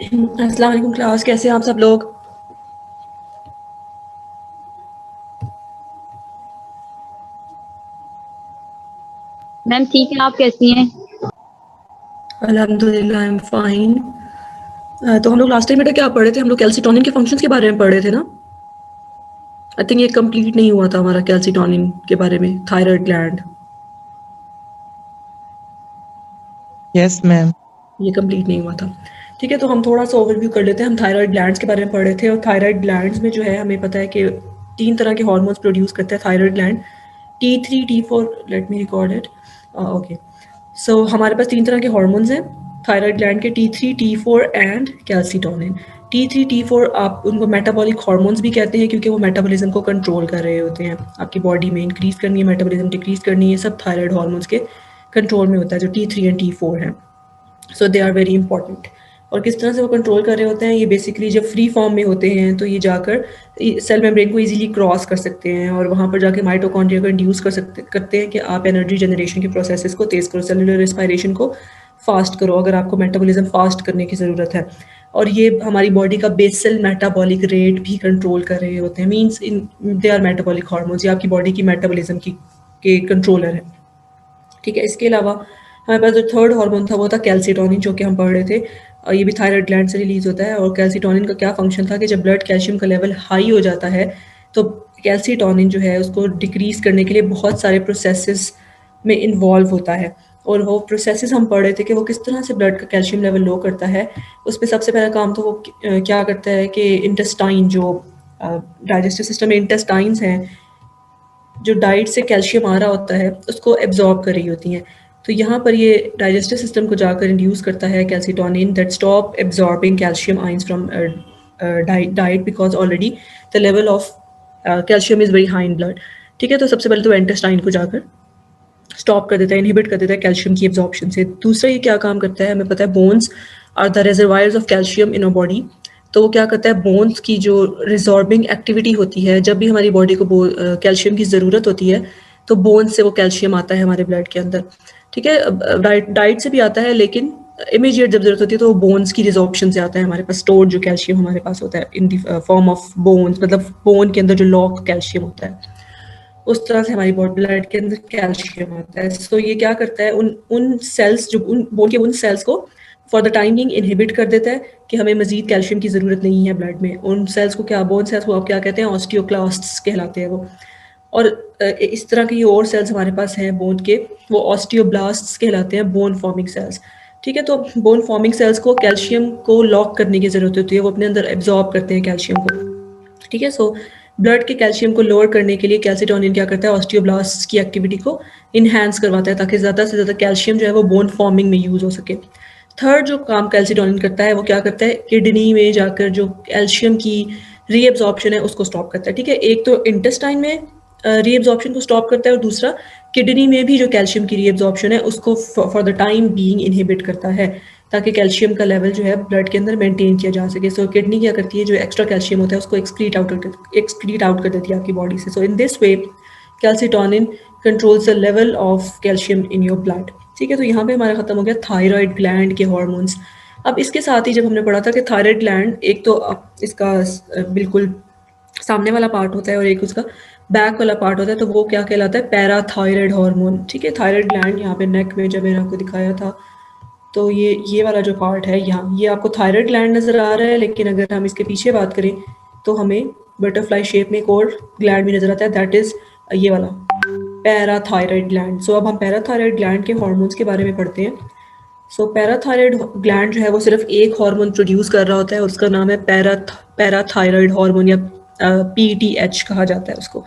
अस्सलाम वालेकुम क्लास, कैसे हैं आप सब लोग? मैम ठीक है, आप कैसी हैं? अल्हम्दुलिल्लाह आई एम फाइन। तो हम लोग लास्ट टाइम बेटा क्या पढ़े थे? हम लोग कैल्सिटोनिन के फंक्शंस के बारे में पढ़े थे ना? आई थिंक ये कंप्लीट नहीं हुआ था हमारा कैल्सिटोनिन के बारे में, थायराइड ग्लैंड। Yes ma'am. ये कंप्लीट नहीं हुआ था। ठीक है, तो हम थोड़ा सा ओवरव्यू कर लेते हैं। हम थायराइड ग्लैंड्स के बारे में पढ़े थे और थायराइड ग्लैंड्स में जो है हमें पता है कि 3 तरह के हार्मोन्स प्रोड्यूस करते हैं thyroid gland. T3, T4, let me record it. Okay, so हमारे पास 3 तरह के हार्मोन्स हैं थायराइड ग्लैंड के, T3, T4 and calcitonin. T3, T4 आप उनको मेटाबॉलिक हार्मोन्स भी कहते हैं क्योंकि वो मेटाबॉलिज्म को कंट्रोल कर रहे होते हैं। आपकी बॉडी में इंक्रीज़ करनी है, मेटाबॉलिज्म डिक्रीज़ करनी है, सब थायराइड हार्मोन्स के कंट्रोल में होता है जो T3 एंड T4 हैं। सो दे आर वेरी इंपॉर्टेंट। और किस तरह से वो कंट्रोल कर रहे होते हैं, ये बेसिकली जब फ्री फॉर्म में होते हैं तो ये जाकर सेल मेम्ब्रेन को इजीली क्रॉस कर सकते हैं और वहाँ पर जाके माइटोकॉन्ड्रिया को इंड्यूस करते हैं कि आप एनर्जी जनरेशन के प्रोसेसेस को तेज़ करो, सेलुलर रेस्पिरेशन को फास्ट करो अगर आपको मेटाबॉलिज्म फास्ट करने की ज़रूरत है। और ये हमारी बॉडी का बेसल मेटाबॉलिक रेट भी कंट्रोल कर रहे होते हैं। Means in they our metabolic hormones, ये आपकी बॉडी की मेटाबॉलिज्म की के कंट्रोलर है। ठीक है, इसके अलावा हमारे पास जो थर्ड हार्मोन था वो था कैल्सिटोनिन, जो कि हम पढ़ रहे थे। ये भी थायराइड ग्लैंड से रिलीज होता है। और कैल्सिटोनिन का क्या फंक्शन था कि जब ब्लड कैल्शियम का लेवल हाई हो जाता है तो कैल्सिटोनिन जो है उसको डिक्रीज करने के लिए बहुत सारे प्रोसेसेस में इन्वॉल्व होता है। और वो प्रोसेसेस हम पढ़ रहे थे कि वो किस तरह से ब्लड का कैल्शियम लेवल लो करता है। उस पर सबसे पहला काम तो वो क्या करता है कि इंटेस्टाइन, जो डाइजेस्टिव सिस्टम में इंटेस्टाइन्स हैं, जो डाइट से कैल्शियम आ रहा होता है उसको एब्जॉर्ब कर रही होती हैं। तो यहाँ पर ये डाइजेस्टिव सिस्टम को जाकर इंड्यूस करता है calcitonin that stop absorbing calcium ions from diet because already the level of calcium is very high in blood. ठीक है, तो सबसे पहले तो इंटेस्टाइन को जाकर स्टॉप कर देता है, इनहिबिट कर देता है कैल्शियम की एब्जॉर्प्शन से। दूसरा ये क्या काम करता है, हमें पता है bones are the reservoirs of calcium in a body. तो वो क्या करता है, बोन्स की जो रिजॉर्बिंग एक्टिविटी होती है, जब भी हमारी बॉडी को कैल्शियम की ज़रूरत होती है तो बोन्स से वो कैल्शियम आता है हमारे ब्लड के अंदर। ठीक है, डाइट से भी आता है लेकिन इमीडिएट जब जरूरत होती है तो वो बोन्स की रिजॉर्प्शन से आता है हमारे पास। स्टोर्ड जो कैल्शियम हमारे पास होता है in the form of bones, मतलब बोन के अंदर जो लॉक कैल्शियम होता है उस तरह से हमारी बॉडी ब्लड के अंदर कैल्शियम आता है। सो ये क्या करता है, उन उन सेल्स जो उन बोन के उन सेल्स को for the time being inhibit कर देता है कि हमें मजीद कैल्शियम की ज़रूरत नहीं है ब्लड में। उन सेल्स को क्या, बोन सेल्स को आप क्या कहते हैं, ऑस्टियोक्लास्ट्स कहलाते हैं वो। और इस तरह की और सेल्स हमारे पास हैं बोन के, वो ऑस्टियोब्लास्ट्स कहलाते हैं, बोन फॉर्मिंग सेल्स। ठीक है, तो बोन फॉर्मिंग सेल्स को कैल्शियम को लॉक करने की ज़रूरत होती है, वो अपने अंदर एब्जॉर्ब करते हैं कैल्शियम को। ठीक है, सो ब्लड के कैल्शियम को लोअर करने के लिए कैल्सिटोनिन क्या करता है, ऑस्टियोब्लास्ट की एक्टिविटी को इन्हांस करवाता है ताकि ज़्यादा से ज़्यादा कैल्शियम जो है वो बोन फॉर्मिंग में यूज़ हो सके। थर्ड जो काम कैल्सिटोनिन करता है वो क्या करता है, किडनी में जाकर जो कैल्शियम की रीएब्जॉर्प्शन है उसको स्टॉप करता है। ठीक है, एक तो इंटेस्टाइन में रीएब्जॉर्प्शन को स्टॉप करता है और दूसरा किडनी में भी जो कैल्शियम की रीएब्जॉर्प्शन है उसको for the time being inhibit करता है ताकि कैल्शियम का लेवल जो है ब्लड के अंदर मेंटेन किया जा सके। सो किडनी क्या करती है, जो एक्स्ट्रा कैल्शियम होता है उसको एक्सक्रीट आउट कर देती है आपकी बॉडी से। So in this way calcitonin controls the level of calcium in your blood. ठीक है, तो यहाँ पे हमारा खत्म हो गया थायराइड ग्लैंड के हॉर्मोन्स। अब इसके साथ ही जब हमने पढ़ा था कि थायराइड ग्लैंड एक तो इसका बिल्कुल सामने वाला पार्ट होता है और एक उसका बैक वाला पार्ट होता है, तो वो क्या कहलाता है, पैराथायराइड हार्मोन। ठीक है, थायराइड ग्लैंड यहाँ पे नेक में जब मैंने आपको दिखाया था तो ये वाला जो पार्ट है यहाँ, ये आपको थायराइड ग्लैंड नज़र आ रहा है, लेकिन अगर हम इसके पीछे बात करें तो हमें बटरफ्लाई शेप में एक और ग्लैंड भी नज़र आता है, दैट इज़ ये वाला पैराथायराइड ग्लैंड। सो अब हम पैराथायराइड ग्लैंड के हार्मोन्स के बारे में पढ़ते हैं। सो पैराथायराइड ग्लैंड जो है वो सिर्फ एक हार्मोन प्रोड्यूस कर रहा होता है, उसका नाम है पैराथायराइड हार्मोन या PTH कहा जाता है उसको।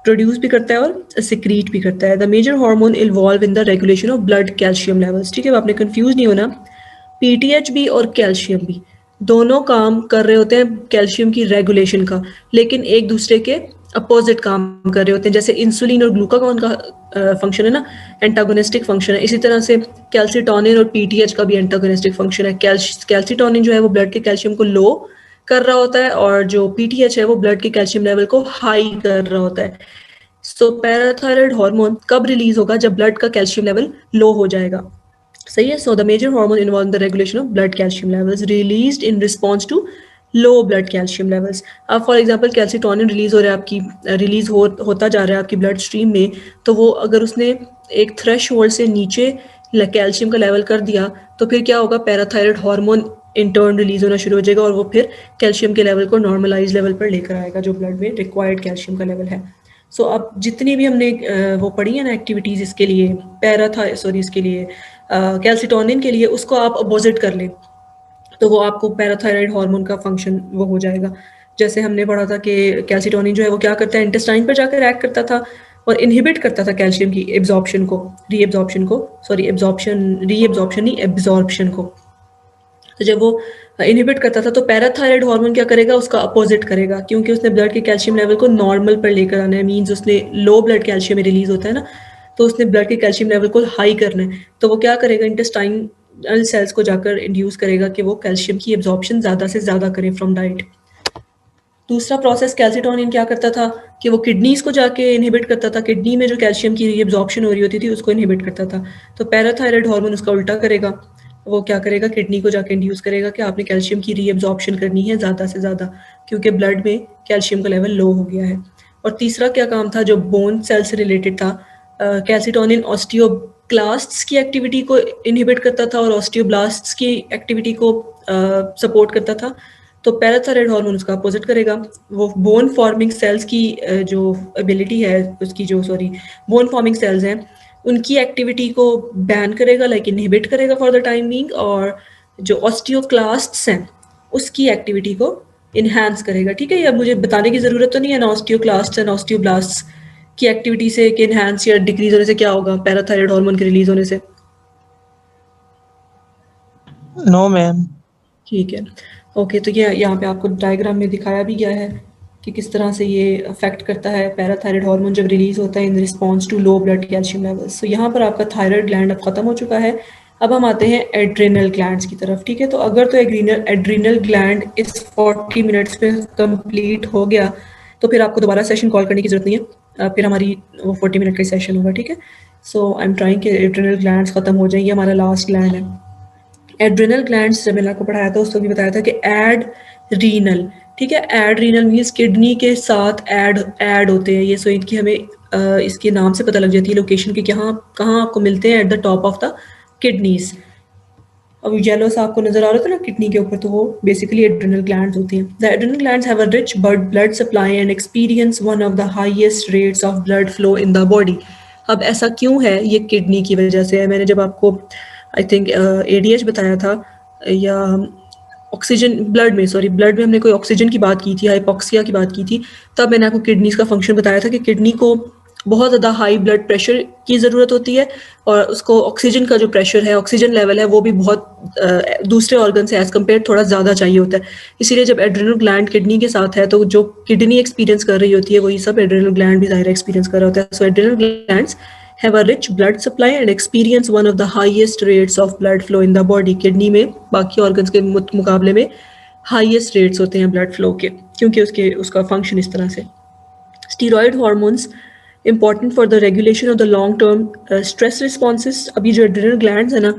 प्रोड्यूस भी करता है और सिक्रीट भी करता है। The major hormone involve in the regulation of blood calcium levels. ठीक है, आपने कंफ्यूज नहीं होना, PTH भी और कैल्शियम भी दोनों काम कर रहे होते हैं कैल्शियम की रेगुलेशन का, लेकिन एक दूसरे के अपोजिट काम कर रहे होते हैं। जैसे इंसुलिन और ग्लूकागॉन का फंक्शन है ना, एंटागोनिस्टिक फंक्शन है, इसी तरह से कैल्सिटोनिन और PTH का भी एंटागोनिस्टिक फंक्शन है। कैल्सिटोनिन जो है वो ब्लड के कैल्शियम को लो कर रहा होता है और जो PTH है वो ब्लड के कैल्शियम लेवल को हाई कर रहा होता है। सो पैराथायराइड हार्मोन कब रिलीज होगा, जब ब्लड का कैल्शियम लेवल लो हो जाएगा। सही है. So the major hormone involve in the regulation of blood calcium levels released in response to low blood calcium levels. अब फॉर एग्जांपल कैल्सिटोनिन रिलीज हो रहा है आपकी, रिलीज होता जा रहा है आपकी ब्लड स्ट्रीम में, तो वो अगर उसने एक थ्रेश होल्ड से नीचे कैल्शियम का लेवल कर दिया तो फिर क्या होगा, parathyroid hormone in turn release होना शुरू हो जाएगा और वो फिर कैल्शियम के लेवल को नॉर्मलाइज लेवल पर लेकर आएगा जो ब्लड में रिक्वायर्ड कैल्शियम का लेवल है. सो अब जितनी भी हमने वो पढ़ी है ना एक्टिविटीज़ इसके लिए इसके लिए कैल्सिटोनिन के लिए, उसको आप अपोजिट कर लें तो वो आपको पैराथायराइड हार्मोन का फंक्शन वो हो जाएगा. जैसे हमने पढ़ा था कि कैल्सिटोनिन जो है वो क्या करता है, इंटेस्टाइन पर जाकर एक्ट करता था और इनहिबिट करता था कैल्शियम की एब्जॉर्प्शन को, रीएब्जॉर्प्शन नहीं, एब्जॉर्प्शन को. तो जब वो इनहिबिट करता था तो पैराथायराइड हार्मोन क्या करेगा, उसका अपोजिट करेगा, क्योंकि उसने ब्लड के कैल्शियम लेवल को नॉर्मल पर लेकर आना है. मींस उसने लो ब्लड कैल्शियम रिलीज होता है ना, तो उसने ब्लड के कैल्शियम लेवल को हाई करना है. तो वो क्या करेगा, इंटेस्टाइनल सेल्स को जाकर इंड्यूस करेगा कि वो कैल्शियम की एब्जॉर्प्शन ज़्यादा से ज़्यादा करें फ्रॉम डाइट. दूसरा प्रोसेस कैल्सिटोनिन क्या करता था कि वो किडनीज को जाके इनहिबिट करता था, किडनी में जो कैल्शियम की रीअब्जॉर्प्शन हो रही होती थी उसको इनहिबिट करता था. तो पैराथायराइड हार्मोन उसका उल्टा करेगा, वो क्या करेगा, किडनी को जाके इंड्यूस करेगा कि आपने कैल्शियम की रीअब्जॉर्प्शन करनी है ज़्यादा से ज़्यादा, क्योंकि ब्लड में कैल्शियम का लेवल लो हो गया है. और तीसरा क्या काम था जो बोन सेल से रिलेटेड था, कैल्सिटोनिन ऑस्टियोक्लास्ट्स की एक्टिविटी को इनहिबिट करता था और ऑस्टियोब्लास्ट्स की एक्टिविटी को सपोर्ट करता था. तो पैराथायराइड हार्मोन उसका अपोजिट करेगा, वो बोन फॉर्मिंग सेल्स की जो एबिलिटी है उसकी बोन फॉर्मिंग सेल्स हैं उनकी एक्टिविटी को बैन करेगा, लाइक इनहिबिट करेगा फॉर द टाइम बीइंग, और जो ऑस्टियोक्लास्ट्स हैं उसकी एक्टिविटी को इन्हांस करेगा. ठीक है, ये अब मुझे बताने की ज़रूरत तो नहीं है ना ऑस्टियोक्लास्ट्स एंड ऑस्टियोब्लास्ट्स की एक्टिविटी से कि इन्हांस या डिक्रीज होने से क्या होगा पैराथायराइड हार्मोन के रिलीज होने से. No ma'am. ठीक है, ओके. तो ये यहाँ पे आपको डायग्राम में दिखाया भी गया है कि किस तरह से ये अफेक्ट करता है पैराथायराइड हार्मोन जब रिलीज होता है in response to low blood calcium levels. तो यहाँ पर आपका थायराइड ग्लैंड अब खत्म हो चुका है. अब हम आते हैं एड्रेनल ग्लैंड्स की तरफ. ठीक है, तो अगर तो एड्रीनल ग्लैंड इस 40 मिनट्स में कंप्लीट हो गया तो फिर आपको दोबारा सेशन कॉल करने की जरूरत नहीं है, फिर हमारी वो 40 मिनट का सेशन होगा. ठीक है, सो आई एम ट्राइंग कि एड्रेनल ग्लैंड्स खत्म हो जाएंगे, हमारा लास्ट ग्लैंड है. एड्रेनल ग्लैंड्स जब मैंने आपको पढ़ाया था उसको भी बताया था कि एडरीनल. ठीक है, एडरीनल मीन्स किडनी के साथ ऐड होते हैं ये. सो इनकी हमें इसके नाम से पता लग जाती है लोकेशन की, कहाँ आपको मिलते हैं, at the top of the kidneys. अब येलो सा आपको नजर आ रहा था ना किडनी के ऊपर, तो वो बेसिकली एड्रेनल ग्लैंड्स होती हैं. The adrenal glands have a rich blood supply and experience one of the highest rates of blood flow in the body. अब ऐसा क्यों है, ये किडनी की वजह से है. मैंने जब आपको आई थिंक एडीएच बताया था या ब्लड में हमने कोई ऑक्सीजन की बात की थी, हाइपोक्सिया की बात की थी, तब मैंने आपको किडनीज का फंक्शन बताया था कि किडनी को बहुत ज़्यादा हाई ब्लड प्रेशर की ज़रूरत होती है और उसको ऑक्सीजन का जो प्रेशर है, ऑक्सीजन लेवल है, वो भी बहुत दूसरे ऑर्गन से एज कम्पेयर थोड़ा ज़्यादा चाहिए होता है. इसीलिए जब एड्रेनल ग्लैंड किडनी के साथ है तो जो किडनी एक्सपीरियंस कर रही होती है वही सब एड्रेनल ग्लैंड भी ज़ाहिर एक्सपीरियंस कर रहा होता है. So adrenal glands have a rich blood supply and experience one of the highest rates of blood flow in the body. Kidney में बाकी ऑर्गन्स के मुकाबले में हाईएस्ट रेट्स होते हैं ब्लड फ्लो के, क्योंकि उसका फंक्शन इस तरह से. Steroid hormones important for the regulation of the long term stress responses. अभी जो एड्रेनल ग्लैंड्स है ना,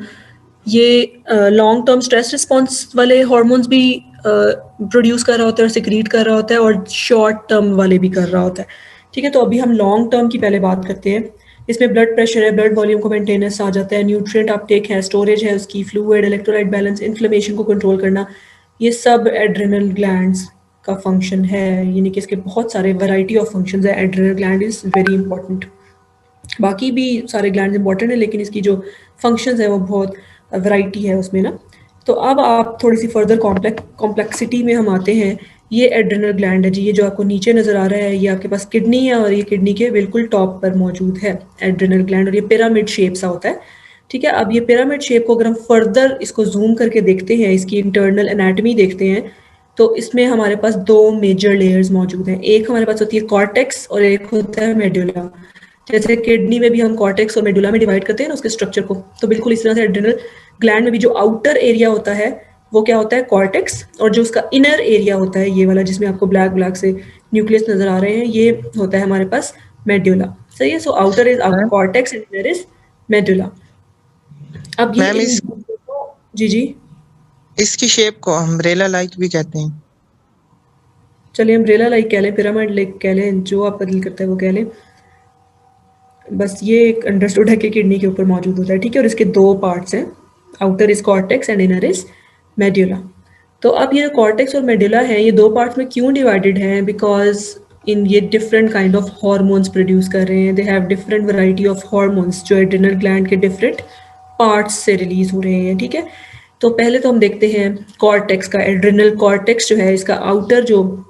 ये लॉन्ग टर्म स्ट्रेस रिस्पॉन्स वाले हार्मोन्स भी प्रोड्यूस कर रहा होता है और सिक्रीट कर रहा होता है, और शॉर्ट टर्म वाले भी कर रहा होता है. ठीक है, तो अभी हम लॉन्ग टर्म की पहले बात करते हैं. इसमें ब्लड प्रेशर है, ब्लड वॉल्यूम को मेंटेनेंस आ जाता है, न्यूट्रिएंट अपटेक है, स्टोरेज है उसकी, फ्लूइड, इलेक्ट्रोलाइट बैलेंस, इन्फ्लेमेशन को कंट्रोल करना, ये सब एड्रेनल ग्लैंड्स का फंक्शन है. यानी कि इसके बहुत सारे वैरायटी ऑफ फंक्शंस है. Adrenal gland is very important. बाकी भी सारे ग्लैंड इंपॉर्टेंट है, लेकिन इसकी जो फंक्शंस है वो बहुत वैरायटी है उसमें ना. तो अब आप थोड़ी सी फर्दर कॉम्प्लेक्सिटी में हम आते हैं. ये एड्रेनल ग्लैंड है जी, ये जो आपको नीचे नज़र आ रहा है ये आपके पास किडनी है और ये किडनी के बिल्कुल टॉप पर मौजूद है एड्रेनल ग्लैंड, और ये पिरामिड शेप सा होता है. ठीक है, अब ये पिरामिड शेप को अगर हम फर्दर इसको जूम करके देखते हैं, इसकी इंटरनल एनाटमी देखते हैं, तो इसमें हमारे पास दो मेजर लेयर्स मौजूद हैं. एक हमारे पास होती है कॉर्टेक्स और एक होता है मेडुला. जैसे किडनी में भी हम कॉर्टेक्स और मेडुला में डिवाइड करते हैं ना उसके स्ट्रक्चर को, तो बिल्कुल इस तरह से एड्रेनल ग्लैंड में भी जो आउटर एरिया होता है वो क्या होता है, कॉर्टेक्स, और जो उसका इनर एरिया होता है ये वाला जिसमें आपको ब्लैक से न्यूक्लियस नजर आ रहे हैं, ये होता है हमारे पास मेडुला. सही है, so outer is cortex and inner is medulla. अब ये मैम इन जी जी इसकी शेप को अम्ब्रेला लाइक भी कहते हैं। चलिए अम्ब्रेला लाइक कह लें, पिरामिड लाइक कह लें, जो आपका दिल करता है वो कह लें। बस ये एक अंडरस्टूड है कि किडनी के ऊपर मौजूद होता है, ठीक है। और इसके दो पार्ट्स हैं, outer is cortex and inner is medulla. तो अब ये कॉर्टेक्स और मेडुला है, ये दो पार्ट्स में क्यों डिवाइडेड हैं? बिकॉज इन ये different kind of hormones produce कर रहे हैं। They have different variety of hormones जो एड्रिनल ग्लैंड के डिफरेंट पार्ट्स से रिलीज हो रहे हैं, ठीक है। तो पहले तो हम देखते हैं कॉर्टेक्स का। एड्रिनल कॉर्टेक्स जो है, इसका आउटर जो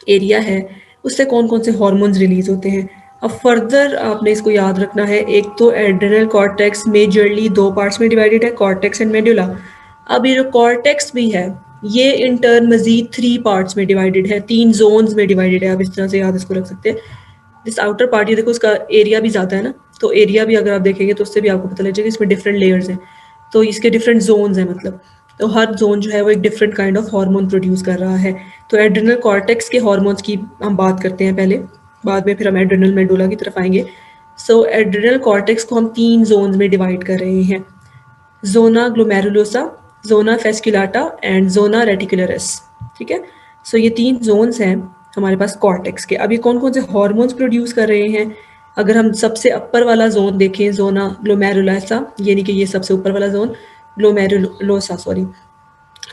एरिया है, उससे कौन कौन से हार्मोन्स रिलीज होते हैं। अब फर्दर आपने इसको याद रखना है, एक तो एड्रिनल कॉर्टेक्स मेजरली दो पार्ट्स में डिवाइडेड है, कॉर्टेक्स एंड मेडुला। अब ये जो कॉर्टेक्स भी है, ये इन टर्न मजीद 3 पार्ट्स में डिवाइडेड है, 3 जोन्स में डिवाइडेड है। आप इस तरह से याद इसको रख सकते हैं। दिस आउटर पार्ट, ये देखो उसका एरिया भी ज़्यादा है ना, तो एरिया भी अगर आप देखेंगे तो उससे भी आपको पता लग जाएगा इसमें डिफरेंट लेयर्स हैं, तो इसके डिफरेंट जोन्स हैं मतलब। तो हर जोन जो है वो एक different kind of hormone produce कर रहा है। तो एड्रिनल कॉर्टेक्स के हार्मोन्स की हम बात करते हैं पहले, बाद में फिर हम एड्रिनल मेडुला की तरफ आएंगे। सो एड्रिनल कॉर्टेक्स को हम 3 जोन्स में डिवाइड कर रहे हैं, zona glomerulosa, zona fasciculata and zona reticularis, ठीक है। सो ये 3 जोन्स हैं हमारे पास कॉर्टेक्स के। अब ये कौन कौन से हार्मोन्स प्रोड्यूस कर रहे हैं? अगर हम सबसे अपर वाला जोन देखें, जोना ग्लोमेरुलोसा, यानी कि ये सबसे ऊपर वाला जोन, ग्लोमेरुलोसा सॉरी,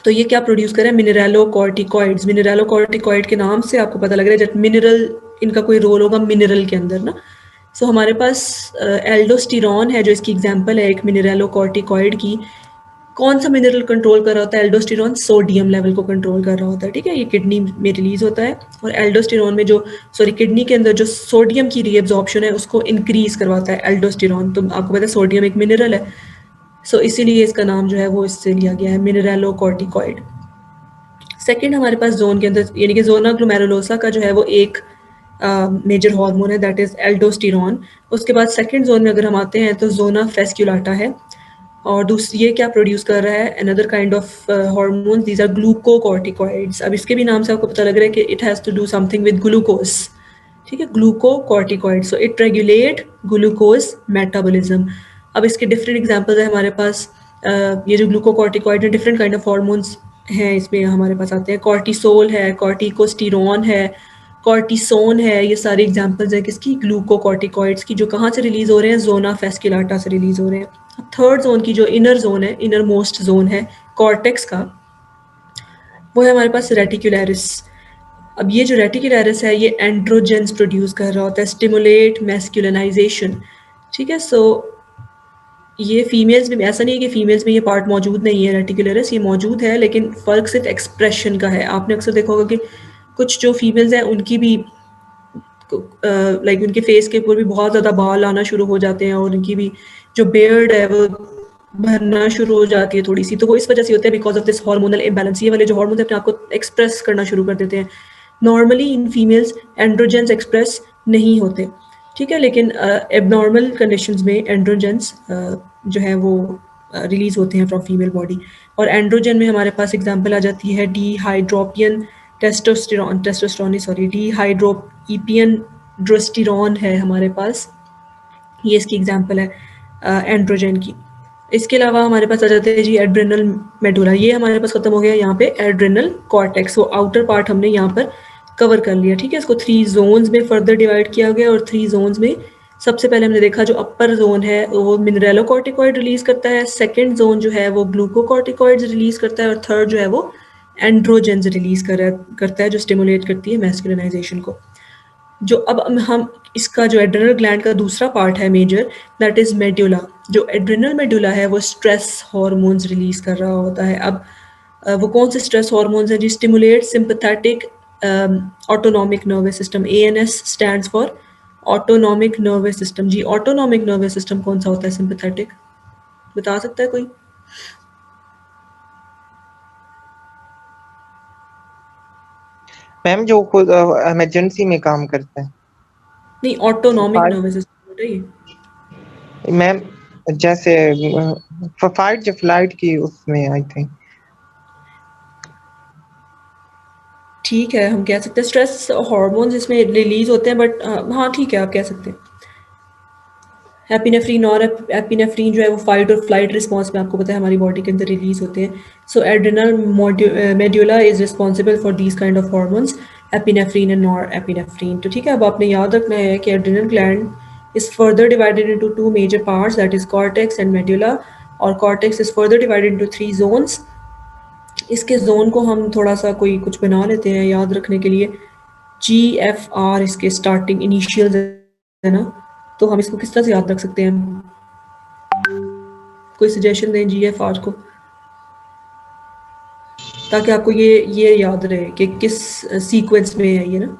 तो ये क्या प्रोड्यूस कर रहा है? मिनरलोकॉर्टिकॉइड्स। मिनरलोकॉर्टिकॉइड के नाम से आपको पता लग रहा है जब मिनरल, इनका कोई रोल होगा मिनरल के अंदर ना। सो हमारे पास एल्डोस्टिरॉन है जो इसकी एग्जांपल है एक मिनरलोकॉर्टिकॉइड की। कौन सा मिनरल कंट्रोल कर रहा होता है? एल्डोस्टिरॉन सोडियम लेवल को कंट्रोल कर रहा होता है, ठीक है। ये किडनी में रिलीज होता है, और एल्डोस्टिरॉन में जो किडनी के अंदर जो सोडियम की रीअब्जॉर्प्शन है उसको इंक्रीज करवाता है एल्डोस्टिरॉन। तो आपको पता है सोडियम एक मिनरल है, सो इसीलिए इसका नाम जो है वो इससे लिया गया है, मिनरलोकॉर्टिकॉइड। सेकंड हमारे पास जोन के अंदर, यानी कि जोना ग्लोमेरुलोसा का जो है वो एक मेजर हार्मोन है, दैट इज एल्डोस्टिरॉन। उसके बाद सेकंड जोन में अगर हम आते हैं तो जोना फेस्कुलाटा है, और दूसरी ये क्या प्रोड्यूस कर रहा है? Another kind of hormone, these are glucocorticoids. अब इसके भी नाम से आपको पता लग रहा है कि it has to do something with glucose, ठीक है। Glucocorticoid, so it regulate glucose metabolism. अब इसके डिफरेंट एग्जांपल्स है हमारे पास। ये जो ग्लूकोकॉर्टिकॉइड है, डिफरेंट काइंड ऑफ हार्मोन्स हैं इसमें हमारे पास आते हैं। कॉर्टिसोल है, कॉर्टिकोस्टेरोन है, कॉर्टिसोन है, ये सारे एग्जांपल्स हैं किसकी? ग्लूकोकॉर्टिकॉइड्स की, जो कहाँ से रिलीज हो रहे हैं? जोना फेस्कुलाटा से रिलीज हो रहे हैं। थर्ड जोन की जो इनर जोन है, इनर मोस्ट जोन है कॉर्टेक्स का, वो है हमारे पास रेटिकुलरिस। अब ये जो रेटिकुलरिस है, ये एंड्रोजेंस प्रोड्यूस कर रहा होता है, स्टिमुलेट मैस्कुलिनाइजेशन, ठीक है। सो ये फीमेल्स में, ऐसा नहीं है कि फीमेल्स में ये पार्ट मौजूद नहीं है, रेटिकुलरिस ये मौजूद है, लेकिन फ़र्क सिर्फ एक्सप्रेशन का है। आपने अक्सर देखा होगा कि कुछ जो फीमेल्स हैं उनकी भी लाइक उनके फेस के ऊपर भी बहुत ज़्यादा बाल आना शुरू हो जाते हैं, और उनकी भी जो बियर्ड है वो भरना शुरू हो जाती है थोड़ी सी। तो वो इस वजह से होता है, because of this hormonal imbalance. ये वाले जो हार्मोन अपने आप को एक्सप्रेस करना शुरू कर देते हैं। Normally in females androgens express नहीं होते, ठीक है, लेकिन एबनॉर्मल कंडीशंस में एंड्रोजेंस जो है वो रिलीज होते हैं फ्रॉम फीमेल बॉडी। और एंड्रोजन में हमारे पास एग्जांपल आ जाती है डीहाइड्रोपियन टेस्टोस्टेरॉन, डीहाइड्रोइपियन ड्रोस्टेरॉन है हमारे पास, ये इसकी एग्जांपल है एंड्रोजन की। इसके अलावा हमारे पास आ जाते हैं जी एड्रिनल मेडुला। ये हमारे पास खत्म हो गया यहाँ पे एड्रिनल कॉर्टेक्स, वो आउटर पार्ट हमने यहाँ पर कवर कर लिया, ठीक है। इसको 3 जोन्स में फर्दर डिवाइड किया गया, और 3 जोन्स में सबसे पहले हमने देखा जो अपर जोन है वो मिनरलोकॉर्टिकॉइड रिलीज करता है, सेकंड जोन जो है वो ग्लूकोकॉर्टिकॉइड्स रिलीज करता है, और थर्ड जो है वो एंड्रोजेंस रिलीज करता है जो स्टिमुलेट करती है मैस्कुलिनाइजेशन को। जो अब हम इसका जो एड्रिनल ग्लैंड का दूसरा पार्ट है मेजर, दैट इज मेडुला। जो एड्रिनल मेडुला है वो स्ट्रेस हार्मोन्स रिलीज कर रहा होता है। अब वो कौन से स्ट्रेस हार्मोन्स हैं? जी stimulate sympathetic autonomic nervous system, ANS stands for autonomic nervous system. जी ऑटोनॉमिक नर्वस सिस्टम कौन सा होता है सिंपैथेटिक, बता सकता है कोई? मैम जो खुद इमरजेंसी में काम करता है। नहीं, ऑटोनॉमिक फाइट नर्वस सिस्टम बताइए। मैम, जैसे फाइट जो फ्लाइट की उसमें आई थिंक। ठीक है, हम कह सकते हैं स्ट्रेस हार्मोन्स इसमें रिलीज होते हैं, बट हाँ ठीक है, आप कह सकते हैं। एपिनेफ्रीन और एपिनेफ्रीन जो है वो फाइट और फ्लाइट रिस्पॉन्स में आपको पता है हमारी बॉडी के अंदर रिलीज होते हैं. So adrenal medulla is responsible for these kind of hormones, epinephrine and norepinephrine. तो ठीक है, अब आपने याद रखना है कि adrenal gland is further divided into two major parts, that is cortex and medulla, और cortex is further divided into 3 zones. इसके जोन को हम थोड़ा सा कोई कुछ बना लेते हैं याद रखने के लिए. GFR इसके स्टार्टिंग इनिशियल है ना, तो हम इसको किस तरह से याद रख सकते हैं? कोई सजेशन दें GFR को, ताकि आपको ये याद रहे कि किस सीक्वेंस में है ये ना.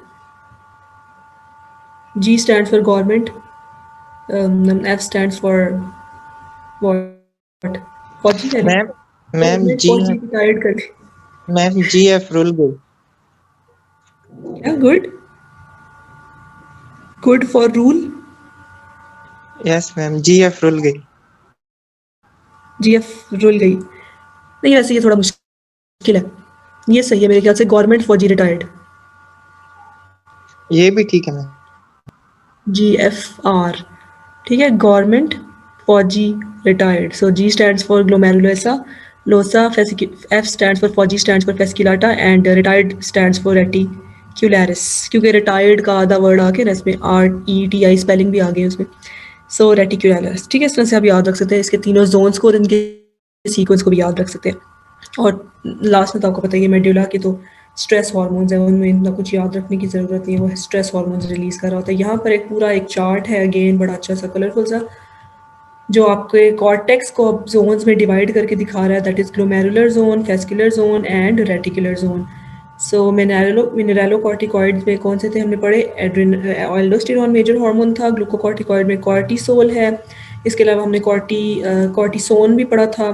G stands for government, F stands for what? फौजी है ना? मैम फौजी रिटायर्ड कर दे. मैम GF रुल गई. क्या good for rule? Yes ma'am, GF rule गई. GF रुल गई नहीं, ऐसे ये थोड़ा मुश्किल है. ये सही है मेरे ख्याल से, गवर्नमेंट फौजी रिटायर्ड. ये भी ठीक है मैम. GFR ठीक है, गवर्नमेंट फौजी retired. So G stands for glomerulosa losa, F stands for फौजी stands for fasciculata and retired stands for reticularis, क्योंकि रिटायर्ड का आधा वर्ड आके ना इसमें RETI स्पेलिंग भी आ गई उसमें. सो रेटिक्यूलरिस. ठीक है, इस तरह से आप याद रख सकते हैं इसके तीनों जोन्स को और इनके सीक्वेंस को भी याद रख सकते हैं. और लास्ट में तो आपको पता ही है मेड्यूला की तो स्ट्रेस हार्मोन्स है, उनमें इतना कुछ याद रखने की ज़रूरत नहीं है, वो स्ट्रेस हार्मोन्स रिलीज कर रहा होता है. यहाँ पर एक पूरा एक चार्ट है, अगेन बड़ा अच्छा सा कलरफुल सा, जो आपके कॉर्टेक्स को जोन्स में डिवाइड करके दिखा रहा है. That is glomerular zone, fascicular zone and reticular zone. So mineralocorticoids में कौन से थे हमने पढ़े? एल्डोस्टेरॉन मेजर हार्मोन था. ग्लूकोकॉर्टिकॉइड में कॉर्टिसोल है. इसके अलावा हमने कॉर्टिसोन भी पढ़ा था.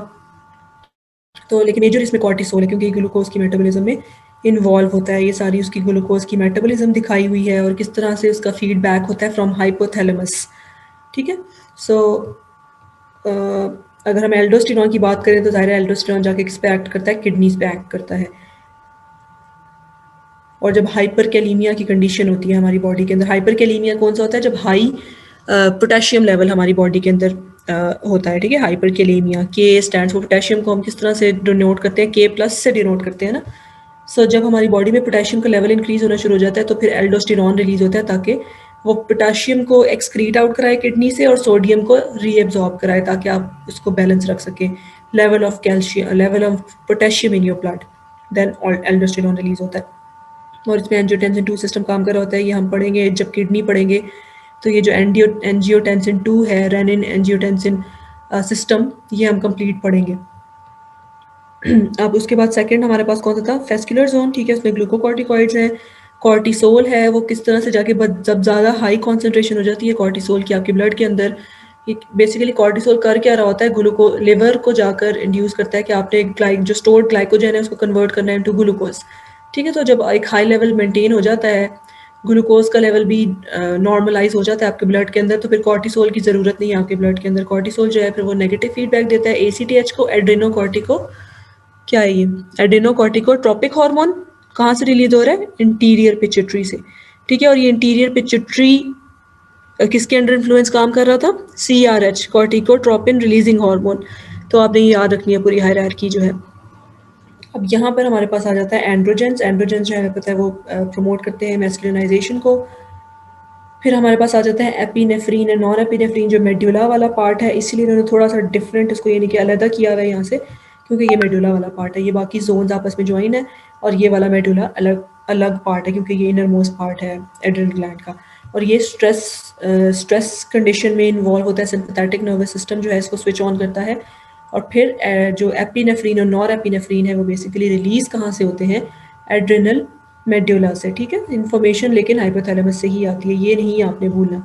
तो लेकिन मेजर इसमें कॉर्टिसोल है क्योंकि ग्लूकोज की मेटाबॉलिज्म में इन्वॉल्व होता है. ये सारी उसकी ग्लूकोज की मेटाबॉलिज्म दिखाई हुई है और किस तरह से उसका फीडबैक होता है फ्रॉम हाइपोथैलेमस. ठीक है. सो अगर हम एल्डोस्टेरॉन की बात करें तो ज़ाहिर है एल्डोस्टेरॉन जाके किस पे एक्ट करता है? किडनीज पे एक्ट करता है. और जब हाइपरकैलीमिया की कंडीशन होती है हमारी बॉडी के अंदर, हाइपरकैलीमिया कौन सा होता है? जब हाई पोटेशियम लेवल हमारी बॉडी के अंदर होता है. ठीक है, हाइपरकैलीमिया. के स्टैंड्स फॉर पोटेशियम को हम किस तरह से डिनोट करते हैं? K+ से डिनोट करते हैं ना. सो जब हमारी बॉडी में पोटेशियम का लेवल इंक्रीज होना शुरू हो जाता है तो फिर एल्डोस्टेरॉन रिलीज होता है ताकि वो पोटेशियम को एक्सक्रीट आउट कराए किडनी से और सोडियम को रीएब्जॉर्ब कराए ताकि आप उसको बैलेंस रख सकें. Level of calcium, level of potassium in your blood, then aldosterone release होता है. और इसमें एंजियोटेंसिन 2 सिस्टम काम कर रहा होता है. ये हम पढ़ेंगे जब किडनी पढ़ेंगे. तो ये जो एंजियोटेंसिन 2 है, रेनिन एंजियोटेंसिन सिस्टम, ये हम कंप्लीट पढ़ेंगे. अब उसके बाद सेकंड हमारे पास कौन सा था? फेस्कुलर जोन. ठीक है, उसमें ग्लूकोकॉर्टिकॉइड्स हैं, कॉर्टिसोल है. वो किस तरह से जाके जब ज़्यादा हाई कॉन्सेंट्रेशन हो जाती है कॉर्टिसोल की आपके ब्लड के अंदर, बेसिकली कॉर्टिसोल कर क्या रहा होता है? लिवर को जाकर इंड्यूस करता है कि आपने जो स्टोर्ड ग्लाइकोजन है उसको कन्वर्ट करना है इनटू ग्लूकोज. ठीक है, तो जब एक हाई लेवल मेंटेन हो जाता है, ग्लूकोज का लेवल भी नॉर्मलाइज हो जाता है आपके ब्लड के अंदर, तो फिर कॉर्टिसोल की ज़रूरत नहीं है आपके ब्लड के अंदर. कॉर्टिसोल जो है फिर वो नेगेटिव फीडबैक देता है ACTH को. एड्रेनोकॉर्टिको क्या है ये? एड्रेनोकॉर्टिकोट्रोपिक हार्मोन कहाँ से रिलीज हो रहा है? इंटीरियर पिट्यूटरी से. ठीक है, और ये इंटीरियर पिट्यूटरी किसके अंडर इन्फ्लुएंस काम कर रहा था? CRH, corticotropin releasing hormone. तो आपने ये याद रखनी है पूरी हायरार्की जो है. अब यहाँ पर हमारे पास आ जाता है एंड्रोजेंस. एंड्रोजेंस जो है पता है वो प्रमोट करते हैं मैस्कुलिनाइजेशन को. फिर हमारे पास आ जाता है एपिनेफ्रीन एंड नॉन एपिनेफ्रीन, जो मेड्यूला वाला पार्ट है. इसीलिए इन्होंने थोड़ा सा डिफरेंट इसको यानी कि अलग किया हुआ है यहाँ से, क्योंकि ये मेडुला वाला पार्ट है. ये बाकी जोन्स आपस में ज्वाइन है और ये वाला मेडुला अलग अलग पार्ट है क्योंकि ये इनर मोस्ट पार्ट है एड्रिनल ग्लैंड का. और ये स्ट्रेस कंडीशन में इन्वॉल्व होता है. सिंपैथेटिक नर्वस सिस्टम जो है इसको स्विच ऑन करता है. और फिर जो एपिनेफ्रीन और नॉर एपिनेफ्रीन है वो बेसिकली रिलीज कहाँ से होते हैं? एड्रिनल मेडुला से. ठीक है, इन्फॉर्मेशन लेकिन हाइपोथैलेमस से ही आती है, ये नहीं आपने भूलना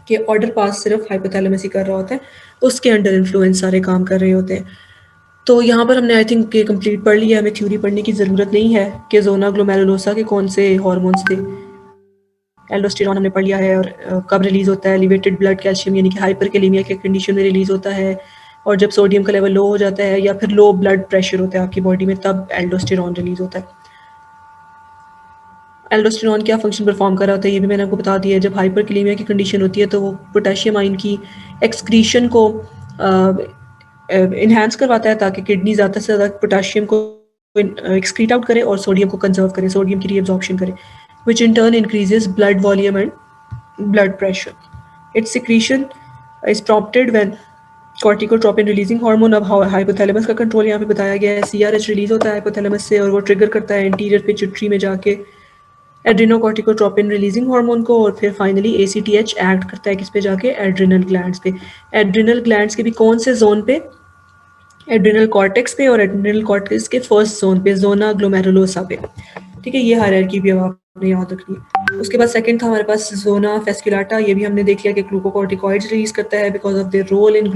कि ऑर्डर पास सिर्फ हाइपोथैलेमस ही कर रहा होता है, उसके अंडर इन्फ्लुएंस सारे काम कर रहे होते हैं. तो यहाँ पर हमने आई थिंक ये कंप्लीट पढ़ लिया. हमें थ्योरी पढ़ने की ज़रूरत नहीं है कि जोना ग्लोमेरुलोसा के कौन से हार्मोन्स थे. एल्डोस्टेरॉन हमने पढ़ लिया है और कब रिलीज होता है. एलिवेटेड ब्लड कैल्शियम यानी कि हाइपरकैलेमिया के कंडीशन में रिलीज होता है, और जब सोडियम का लेवल लो हो जाता है या फिर लो ब्लड प्रेशर होता है आपकी बॉडी में, तब एल्डोस्टेरॉन रिलीज होता है. एल्डोस्टेरोन क्या फंक्शन परफॉर्म कर रहा होता है ये भी मैंने आपको बता दिया है। जब हाइपरकैलेमिया की कंडीशन होती है तो वो पोटेशियम आयन की एक्सक्रीशन को इन्हांस करवाता है ताकि किडनी ज़्यादा से ज़्यादा पोटेशियम को एक्सक्रीट आउट करे और सोडियम को कंजर्व करे, सोडियम की रीअब्जॉर्प्शन करे, which in turn increases blood volume and blood pressure. Its secretion is prompted when corticotropin releasing hormone। अब हाइपोथैलेमस का कंट्रोल यहाँ पे बताया गया है। CRH रिलीज होता है हाइपोथैलेमस से और वो ट्रिगर करता है एंटीरियर पिट्यूटरी में जाके एड्रिनोकॉर्टिकोट्रोपिन रिलीजिंग हार्मोन को, और फिर फाइनली ACTH एक्ट करता है किस पे जाके, एड्रिनल ग्लैंड्स पे। एड्रिनल ग्लैंड्स के भी कौन से जोन पे, एड्रिनल कॉर्टेक्स पे और एड्रिनल कॉर्टेक्स के फर्स्ट जोन पे, जोना ग्लोमेरुलोसा पे। ठीक है, ये हायरार्की भी अब आपने याद रखनी है। उसके बाद सेकंड था हमारे पास जोना फेस्कुलाटा। ये भी हमने देख लिया कि ग्लूकोकॉर्टिकॉइड्स रिलीज करता है because of their role in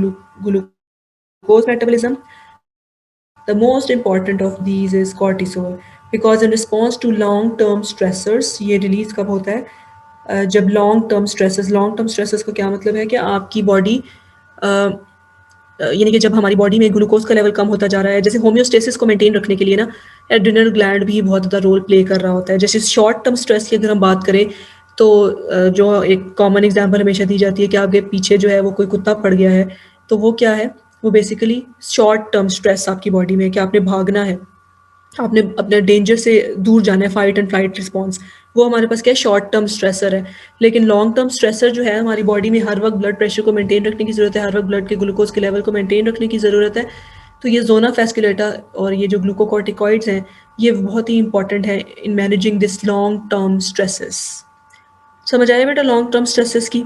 glucose metabolism. The most important of these is cortisol because in response to long term stressors. ये रिलीज कब होता है, जब लॉन्ग टर्म स्ट्रेसेस का क्या मतलब है कि आपकी बॉडी यानी कि जब हमारी बॉडी में ग्लूकोज का लेवल कम होता जा रहा है, जैसे होम्योस्टेसिस को मेंटेन रखने के लिए ना एड्रिनल ग्लैंड भी बहुत ज़्यादा रोल प्ले कर रहा होता है। जैसे शॉर्ट टर्म स्ट्रेस की अगर हम बात करें तो जो एक कॉमन एग्जांपल हमेशा दी जाती है कि आपके पीछे जो है वो कोई कुत्ता पड़ गया है, तो वो क्या है, वो बेसिकली शॉर्ट टर्म स्ट्रेस आपकी बॉडी में, कि आपने भागना है, आपने अपने डेंजर से दूर जाना है, फाइट एंड फ्लाइट रिस्पॉन्स, वो हमारे पास क्या है, शॉर्ट टर्म स्ट्रेसर है। लेकिन लॉन्ग टर्म स्ट्रेसर जो है, हमारी बॉडी में हर वक्त ब्लड प्रेशर को मेंटेन रखने की ज़रूरत है, हर वक्त ब्लड के ग्लूकोज के लेवल को मेंटेन रखने की ज़रूरत है। तो ये जोना फेस्कुलेटा और ये जो ग्लूकोकॉर्टिकॉइड्स हैं, ये बहुत ही इंपॉर्टेंट है in managing this long term stresses. समझ आया बेटा लॉन्ग टर्म स्ट्रेसेस की?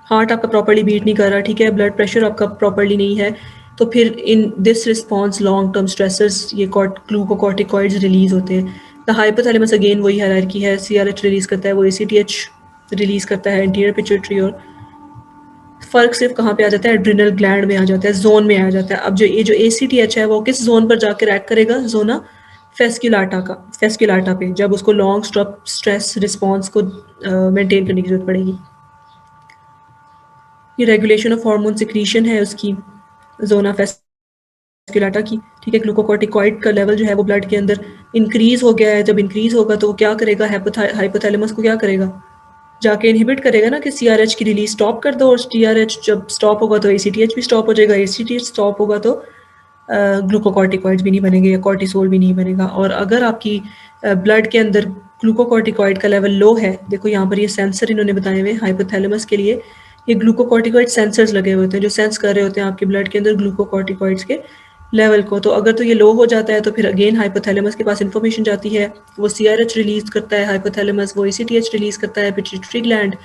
हार्ट आपका प्रॉपर्ली बीट नहीं कर रहा, ठीक है, ब्लड प्रेशर आपका प्रॉपर्ली नहीं है, तो फिर in this response long term stressors ये ग्लूकोकॉर्टिकॉइड्स रिलीज होते हैं। द हाइपोथैलेमस अगेन वही हायरार्की है, CRH रिलीज करता है, वो ACTH रिलीज करता है एंटीरियर पिट्यूटरी, और फर्क सिर्फ कहाँ पे आ जाता है, एड्रिनल ग्लैंड में आ जाता है, जोन में आ जाता है। अब जो ACTH है वो किस जोन पर जाकर एक्ट करेगा, जोना फेस्कुलाटा पे, जब उसको लॉन्ग स्ट्रेस रिस्पॉन्स को मेंटेन करने की जरूरत पड़ेगी। ये रेगुलेशन ऑफ हार्मोन सिक्रीशन है उसकी, जोना फेस्कुलाटा की, ठीक है। ग्लूकोकॉर्टिकॉइड का लेवल जो है वो ब्लड के अंदर इंक्रीज हो गया है, जब इंक्रीज होगा तो वो क्या करेगा, हाइपोथैलेमस को क्या करेगा, जाके इनहिबिट करेगा ना कि CRH की रिलीज स्टॉप कर दो, और CRH जब स्टॉप होगा तो ACTH भी स्टॉप हो जाएगा, ACTH स्टॉप होगा तो ग्लूकोकॉर्टिकॉइड्स भी नहीं बनेंगे या कॉर्टिसोल भी नहीं बनेगा। और अगर आपकी ब्लड के अंदर ग्लूकोकॉर्टिकॉइड का लेवल लो है, देखो यहाँ पर ये सेंसर इन्होंने बताए हुए हाइपोथैलेमस के लिए, ये ग्लूकोकॉर्टिकॉइड सेंसर्स लगे हुए होते हैं जो सेंस कर रहे होते हैं आपके ब्लड के अंदर ग्लूकोकॉर्टिकॉइड्स के लेवल को। तो अगर तो ये लो हो जाता है तो फिर अगेन हाइपोथैलेमस के पास इन्फॉर्मेशन जाती है, वो CRH रिलीज करता है हाइपोथैलेमस, वो ACTH रिलीज करता है पिट्यूटरी ग्लैंड,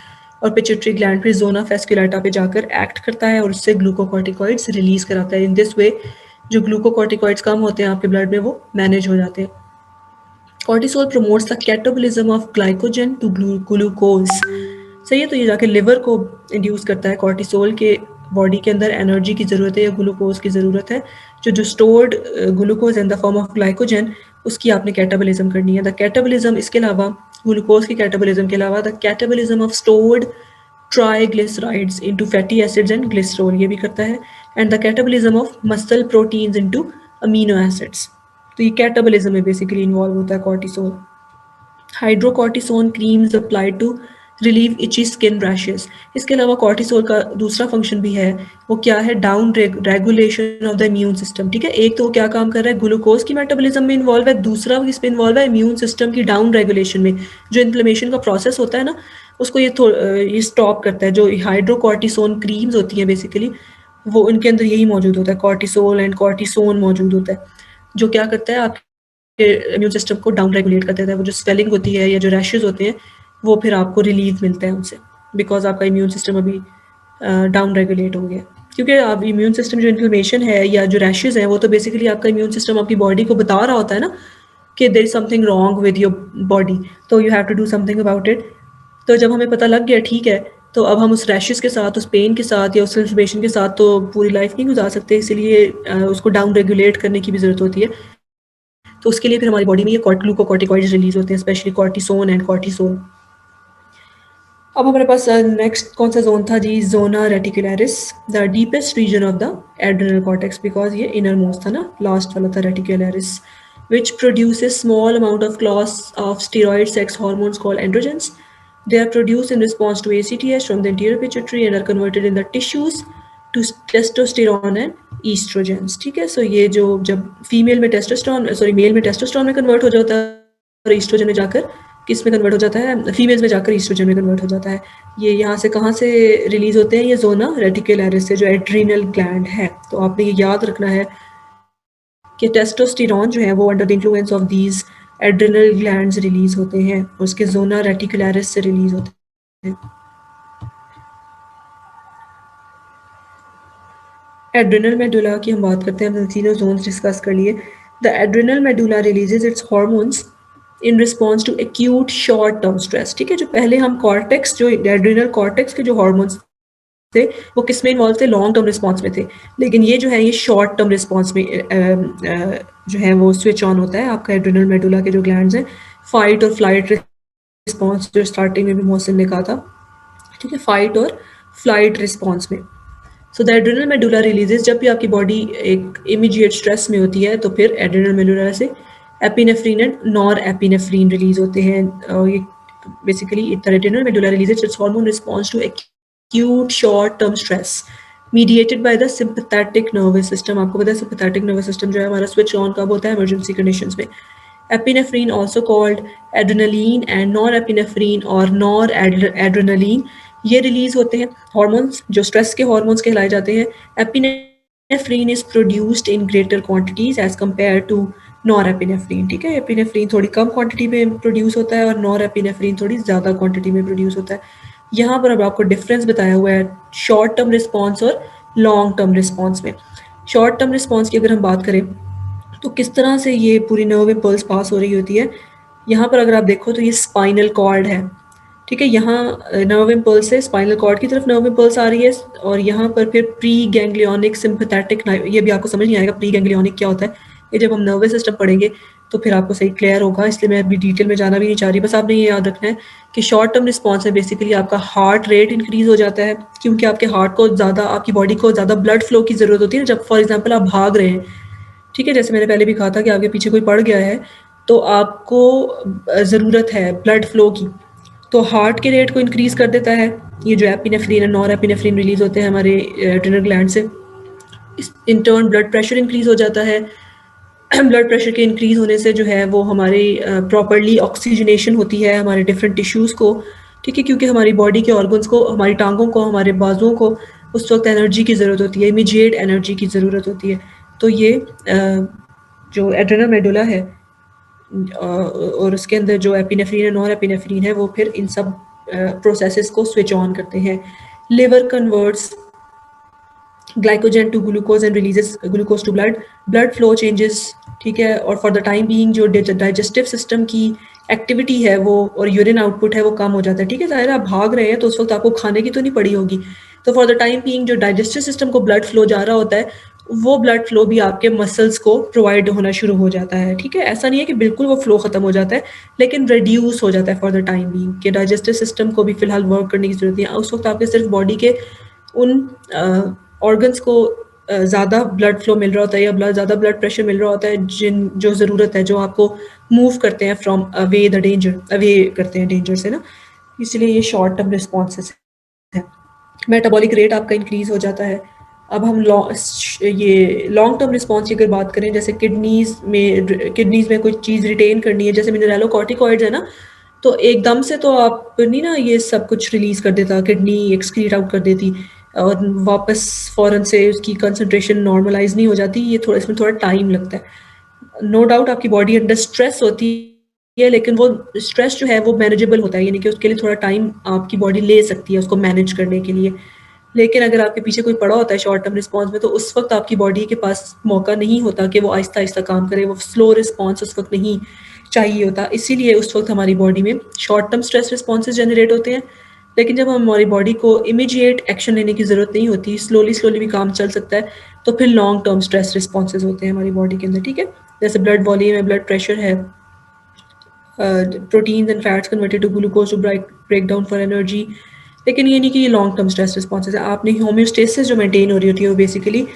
और पिट्यूटरी ग्लैंड फिर जोना फेस्कुलाटा पे जाकर एक्ट करता है और उससे ग्लूकोकॉर्टिकॉइड्स रिलीज कराता है। इन दिस वे जो ग्लूकोकॉर्टिकॉइड्स कम होते हैं आपके ब्लड में वो मैनेज हो जाते हैं। Cortisol promotes the catabolism of glycogen to glucose. सही है, तो ये जाके लिवर को इंड्यूस करता है कॉर्टिसोल के, बॉडी के अंदर एनर्जी की ज़रूरत है या ग्लूकोज की ज़रूरत है, जो stored glucose in the form of glycogen, उसकी आपने कैटाबॉलिज्म करनी है। द कैटाबॉलिज्म, इसके अलावा ग्लूकोज की कैटाबॉलिज्म के अलावा the catabolism of stored triglycerides into fatty acids and glycerol, ये भी करता है, and the catabolism of muscle proteins into amino acids. तो ये कैटाबॉलिज्म में बेसिकली इन्वॉल्व होता है cortisol. Hydrocortisone creams applied to relieve itchy skin rashes. इसके अलावा कॉर्टिसोल का दूसरा फंक्शन भी है, वो क्या है, down regulation of the immune system, ठीक है। एक तो वो क्या काम कर रहा है, ग्लूकोज की मेटाबॉलिज्म में इन्वॉल्व है, दूसरा किस पे इन्वॉल्व है, इम्यून सिस्टम की डाउन रेगुलेशन में, जो इन्फ्लेमेशन का प्रोसेस होता है ना उसको ये स्टॉप करता है। जो हाइड्रोकॉर्टिसोन क्रीम्स होती हैं बेसिकली वो उनके अंदर यही मौजूद होता है, कॉर्टिसोल एंड कॉर्टिसोन मौजूद होता है, जो क्या करता है आपके इम्यून सिस्टम को डाउन रेगुलेट कर देता है। वो जो स्वेलिंग होती है या जो रैशेज होते हैं वो फिर आपको रिलीफ मिलता है उनसे, बिकॉज आपका इम्यून सिस्टम अभी डाउन रेगुलेट हो गया। क्योंकि आप इम्यून सिस्टम जो इन्फ्लेमेशन है या जो रैशेज हैं वो तो बेसिकली आपका इम्यून सिस्टम आपकी बॉडी को बता रहा होता है ना कि there is something wrong with your body, तो you have to do something about it. तो जब हमें पता लग गया ठीक है, तो अब हम उस रैशेस के साथ, उस पेन के साथ या उस इन्फ्लेमेशन के साथ तो पूरी लाइफ नहीं गुजार सकते, इसलिए उसको डाउन रेगुलेट करने की भी ज़रूरत होती है। तो उसके लिए फिर हमारी बॉडी में ये ग्लूकोकॉर्टिकॉइड्स रिलीज होते हैं, स्पेशली कॉर्टिसोन एंड कॉर्टिसोल। अब हमारे पास नेक्स्ट कौन सा जोन था जी, zona reticularis, the deepest region of the adrenal cortex, because ये इनर मोस्ट था ना, लास्ट वाला था reticularis. which produces small amount of class of steroid sex hormones called androgens. They are produced in response to ACTH from the anterior pituitary and are converted in the tissues to testosterone and estrogens. ठीक है, so ये जो जब female में testosterone mail में testosterone में convert हो जाता है और ईस्ट्रोजन में जाकर किस में कन्वर्ट हो जाता है, फीमेल्स में जाकर ईस्ट्रोजन में कन्वर्ट हो जाता है। ये यहाँ से कहाँ से रिलीज होते हैं, ये जोना रेटिकुलरिस से जो एड्रीनल ग्लैंड है। तो आपने ये याद रखना है कि टेस्टोस्टेरोन जो है वो under the influence of these adrenal glands release होते हैं, उसके जोना रेटिकुलरिस से रिलीज होते हैं। एड्रिनल मेडुला की हम बात करते हैं, हमने तीनों जोन्स डिस्कस कर लिए। The adrenal medulla releases its hormones in response to acute short term stress. ठीक है, जो पहले हम कॉर्टेक्स जो एड्रिनल कॉर्टेक्स के जो हार्मोन्स थे वो किस में इन्वॉल्व थे, लॉन्ग टर्म रिस्पॉन्स में थे, लेकिन ये जो है ये शॉर्ट टर्म रिस्पॉन्स में जो है वो स्विच ऑन होता है। आपका एड्रिनल मेडुला के जो ग्लैंड्स हैं, फाइट और फ्लाइट रिस्पॉन्स जो स्टार्टिंग में भी मोहसिन ने कहा था, ठीक है, फाइट और फ्लाइट रिस्पॉन्स में। So the adrenal medulla releases, जब भी आपकी बॉडी एक इमीडिएट स्ट्रेस में होती है तो फिर एड्रिनल मेडुला से epinephrine and norepinephrine release होते हैं। ये basically adrenal medulla releases its hormone response to acute short term stress mediated by the sympathetic nervous system। आपको पता है sympathetic nervous system जो है हमारा switch on कब होता है, emergency conditions में। Epinephrine also called adrenaline and norepinephrine और noradrenaline ये रिलीज होते हैं हार्मोन्स जो स्ट्रेस के हार्मोन्स कहलाए जाते हैं। Epinephrine is produced in greater quantities as compared to norepinephrine. ठीक है, एपिनेफ्रीन थोड़ी कम क्वांटिटी में प्रोड्यूस होता है और नॉरएपिनेफ्रीन थोड़ी ज़्यादा क्वांटिटी में प्रोड्यूस होता है। यहाँ पर अब आपको डिफरेंस बताया हुआ है शॉर्ट टर्म रिस्पॉन्स और लॉन्ग टर्म रिस्पॉन्स में। शॉर्ट टर्म रिस्पॉन्स की अगर हम बात करें तो किस तरह से ये पूरी नर्व इम्पल्स पास हो रही होती है, यहाँ पर अगर आप देखो तो ये स्पाइनल कॉर्ड है। ठीक है, यहाँ नर्व इम्पल्स से स्पाइनल कॉर्ड की तरफ नर्व इम्पल्स आ रही है और यहाँ पर फिर प्री गैंग्लियोनिक सिंपैथेटिक, ये भी आपको समझ नहीं आएगा प्री गैंग्लियोनिक क्या होता है, ये जब हम नर्वस सिस्टम पढ़ेंगे तो फिर आपको सही क्लियर होगा, इसलिए मैं अभी डिटेल में जाना भी नहीं चाह रही। बस आपने ये याद रखना है कि शॉर्ट टर्म रिस्पॉन्स में बेसिकली आपका हार्ट रेट इंक्रीज हो जाता है, क्योंकि आपके हार्ट को ज़्यादा, आपकी बॉडी को ज़्यादा ब्लड फ्लो की ज़रूरत होती है। जब फॉर एग्जाम्पल आप भाग रहे हैं, ठीक है, जैसे मैंने पहले भी कहा था कि आपके पीछे कोई पड़ गया है तो आपको ज़रूरत है ब्लड फ्लो की, तो हार्ट के रेट को इंक्रीज़ कर देता है ये जो एपिनेफ्रीन और नॉर एपिनेफ्रीन रिलीज़ होते हैं हमारे एड्रिनल ग्लैंड से। In turn blood pressure increase हो जाता है। ब्लड प्रेशर के इंक्रीज़ होने से जो है वो हमारी प्रॉपरली ऑक्सीजनेशन होती है हमारे डिफरेंट टिश्यूज़ को। ठीक है, क्योंकि हमारी बॉडी के ऑर्गन्स को, हमारी टांगों को, हमारे बाजुओं को उस वक्त एनर्जी की ज़रूरत होती है, इमीडिएट एनर्जी की ज़रूरत होती है। तो ये जो एड्रिनल मेडुला है और उसके अंदर जो एपिनेफ्रीन और नॉर एपिनेफ्रीन है वो फिर इन सब प्रोसेसेस को स्विच ऑन करते हैं। Liver converts glycogen to glucose and releases glucose to blood, blood flow changes. ठीक है, और फॉर द टाइम बीइंग जो डाइजेस्टिव सिस्टम की एक्टिविटी है वो और यूरिन आउटपुट है वो कम हो जाता है। ठीक है, ज़ाहिर आप भाग रहे हैं तो उस वक्त आपको खाने की तो नहीं पड़ी होगी, तो फॉर द टाइम बीइंग जो डाइजेस्टिव सिस्टम को ब्लड फ्लो जा रहा होता है वो ब्लड फ्लो भी आपके मसल्स को प्रोवाइड होना शुरू हो जाता है। ठीक है, ऐसा नहीं है कि बिल्कुल वो फ्लो ख़त्म हो जाता है, लेकिन रिड्यूस हो जाता है फॉर द टाइम बीइंग कि डाइजेस्टिव सिस्टम को भी फिलहाल वर्क करने की ज़रूरत नहीं है। उस वक्त आपके सिर्फ बॉडी के उन ऑर्गन्स को ज़्यादा ब्लड फ्लो मिल रहा होता है या ज़्यादा ब्लड प्रेशर मिल रहा होता है जो ज़रूरत है, जो आपको मूव करते हैं from away the danger, away करते हैं डेंजर से ना, इसलिए ये शॉर्ट टर्म रिस्पॉन्सेस है। मेटाबॉलिक रेट आपका इंक्रीज़ हो जाता है। अब हम ये लॉन्ग टर्म रिस्पॉन्स की अगर बात करें, जैसे किडनीज़ में कोई चीज़ रिटेन करनी है, जैसे मिनरलोकॉर्टिकॉइड्स है ना, तो एकदम से तो आप नहीं ना ये सब कुछ रिलीज़ कर देता, किडनी एक्सक्रीट आउट कर देती और वापस फ़ौरन से उसकी कंसंट्रेशन नॉर्मलाइज नहीं हो जाती, ये थोड़ा, इसमें थोड़ा टाइम लगता है। नो डाउट आपकी बॉडी अंडर स्ट्रेस होती है, लेकिन वो स्ट्रेस जो है वो मैनेजेबल होता है, यानी कि उसके लिए थोड़ा टाइम आपकी बॉडी ले सकती है उसको मैनेज करने के लिए। लेकिन अगर आपके पीछे कोई पड़ा होता है शॉर्ट टर्म रिस्पॉन्स में, तो उस वक्त आपकी बॉडी के पास मौका नहीं होता कि वो आहिस्ता आहिस्ता काम करे, वो स्लो रिस्पॉन्स उस वक्त नहीं चाहिए होता, इसीलिए उस वक्त हमारी बॉडी में short term stress responses generate होते हैं। लेकिन जब हमारी बॉडी को इमीडिएट एक्शन लेने की ज़रूरत नहीं होती, स्लोली भी काम चल सकता है, तो फिर लॉन्ग टर्म स्ट्रेस रिस्पॉन्सेज होते हैं हमारी बॉडी के अंदर। ठीक है, जैसे ब्लड वॉल्यूम है, ब्लड प्रेशर है, proteins and fats converted to glucose to break down for energy. लेकिन ये नहीं कि ये लॉन्ग टर्म स्ट्रेस रिस्पॉन्सेज है। आपने होम्योस्टेसिस जो मेंटेन हो रही होती है वो बेसिकली